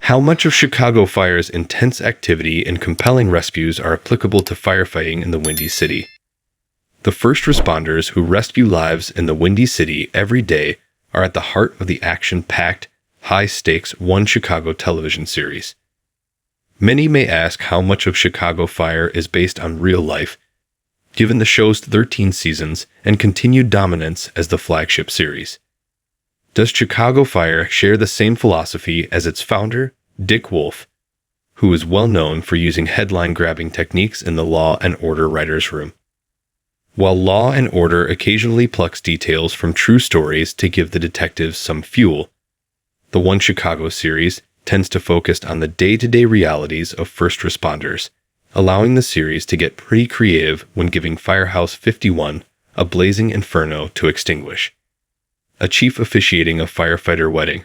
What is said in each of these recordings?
How much of Chicago Fire's intense activity and compelling rescues are applicable to firefighting in the Windy City? The first responders who rescue lives in the Windy City every day are at the heart of the action-packed, high-stakes One Chicago television series. Many may ask how much of Chicago Fire is based on real life, given the show's 13 seasons and continued dominance as the flagship series. Does Chicago Fire share the same philosophy as its founder, Dick Wolf, who is well known for using headline-grabbing techniques in the Law and Order writers' room? While Law and Order occasionally plucks details from true stories to give the detectives some fuel, the One Chicago series tends to focus on the day-to-day realities of first responders, allowing the series to get pretty creative when giving Firehouse 51 a blazing inferno to extinguish. A chief officiating a firefighter wedding.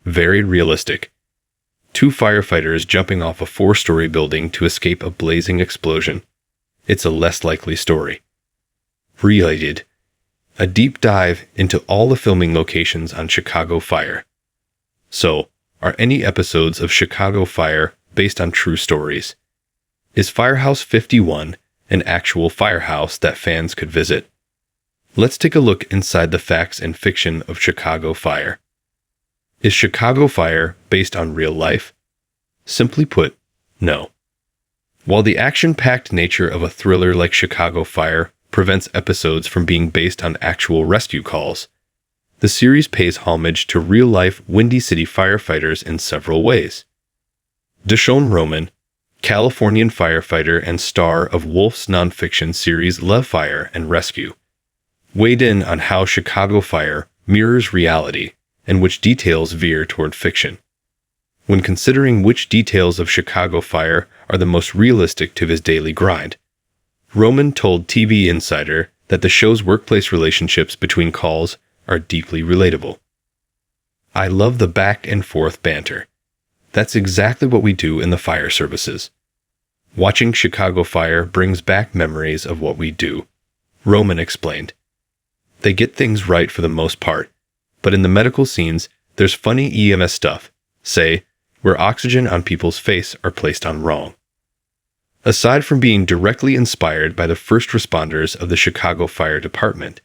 Very realistic. 2 firefighters jumping off a 4-story building to escape a blazing explosion. It's a less likely story. Related. A deep dive into all the filming locations on Chicago Fire. So, are any episodes of Chicago Fire based on true stories? Is Firehouse 51 an actual firehouse that fans could visit? Let's take a look inside the facts and fiction of Chicago Fire. Is Chicago Fire based on real life? Simply put, no. While the action-packed nature of a thriller like Chicago Fire prevents episodes from being based on actual rescue calls, the series pays homage to real-life Windy City firefighters in several ways. Deshaun Roman, Californian firefighter and star of Wolf's nonfiction series Love Fire and Rescue, weighed in on how Chicago Fire mirrors reality and which details veer toward fiction. When considering which details of Chicago Fire are the most realistic to his daily grind, Roman told TV Insider that the show's workplace relationships between calls are deeply relatable. I love the back and forth banter. That's exactly what we do in the fire services. Watching Chicago Fire brings back memories of what we do, Roman explained. They get things right for the most part, but in the medical scenes, there's funny EMS stuff, say, where oxygen on people's face are placed on wrong. Aside from being directly inspired by the first responders of the Chicago Fire Department,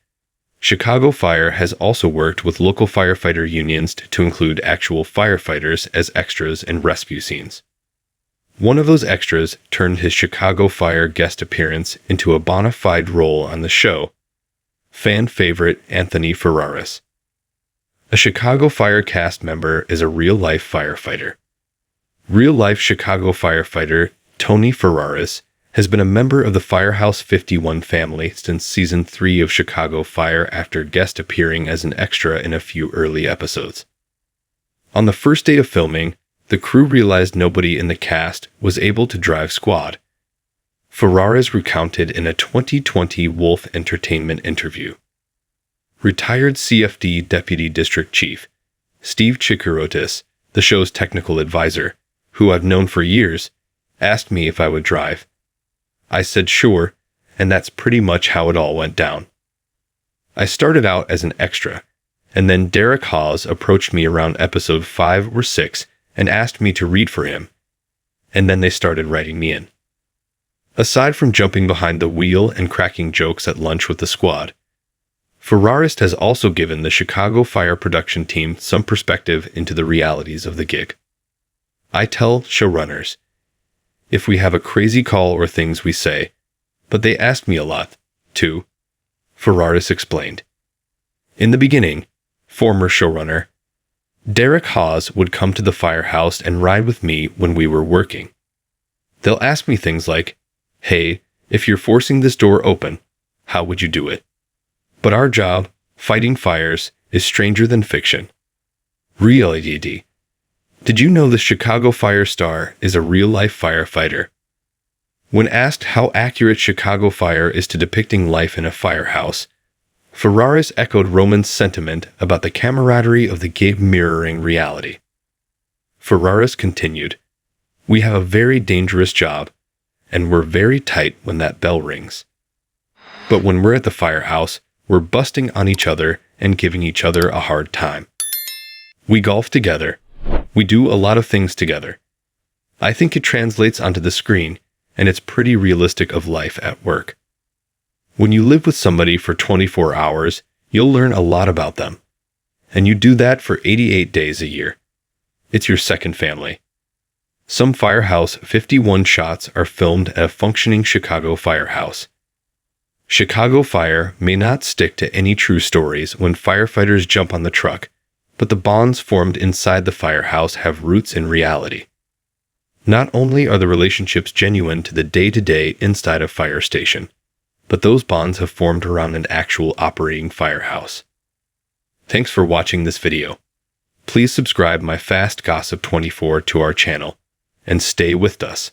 Chicago Fire has also worked with local firefighter unions to include actual firefighters as extras in rescue scenes. One of those extras turned his Chicago Fire guest appearance into a bona fide role on the show, fan favorite Anthony Ferraris. A Chicago Fire cast member is a real-life firefighter. Real-life Chicago firefighter Tony Ferraris has been a member of the Firehouse 51 family since Season 3 of Chicago Fire after guest appearing as an extra in a few early episodes. On the first day of filming, the crew realized nobody in the cast was able to drive squad. Ferraris recounted in a 2020 Wolf Entertainment interview. Retired CFD Deputy District Chief, Steve Chikorotis, the show's technical advisor, who I've known for years, asked me if I would drive. I said sure, and that's pretty much how it all went down. I started out as an extra, and then Derek Hawes approached me around episode 5 or 6 and asked me to read for him, and then they started writing me in. Aside from jumping behind the wheel and cracking jokes at lunch with the squad, Ferraris has also given the Chicago Fire production team some perspective into the realities of the gig. I tell showrunners, if we have a crazy call or things we say, but they ask me a lot, too, Ferraris explained. In the beginning, former showrunner, Derek Hawes would come to the firehouse and ride with me when we were working. They'll ask me things like, hey, if you're forcing this door open, how would you do it? But our job, fighting fires, is stranger than fiction. Reality. Did you know the Chicago Fire star is a real-life firefighter? When asked how accurate Chicago Fire is to depicting life in a firehouse, Ferraris echoed Roman's sentiment about the camaraderie of the gig mirroring reality. Ferraris continued, we have a very dangerous job, and we're very tight when that bell rings. But when we're at the firehouse, we're busting on each other and giving each other a hard time. We golf together, We do a lot of things together. I think it translates onto the screen, and it's pretty realistic of life at work. When you live with somebody for 24 hours, you'll learn a lot about them. And you do that for 88 days a year. It's your second family. Some Firehouse 51 shots are filmed at a functioning Chicago firehouse. Chicago fire may not stick to any true stories when firefighters jump on the truck, but the bonds formed inside the firehouse have roots in reality. Not only are the relationships genuine to the day-to-day inside a fire station, but those bonds have formed around an actual operating firehouse. Thanks for watching this video. Please subscribe my Fast Gossip 24 to our channel, and stay with us.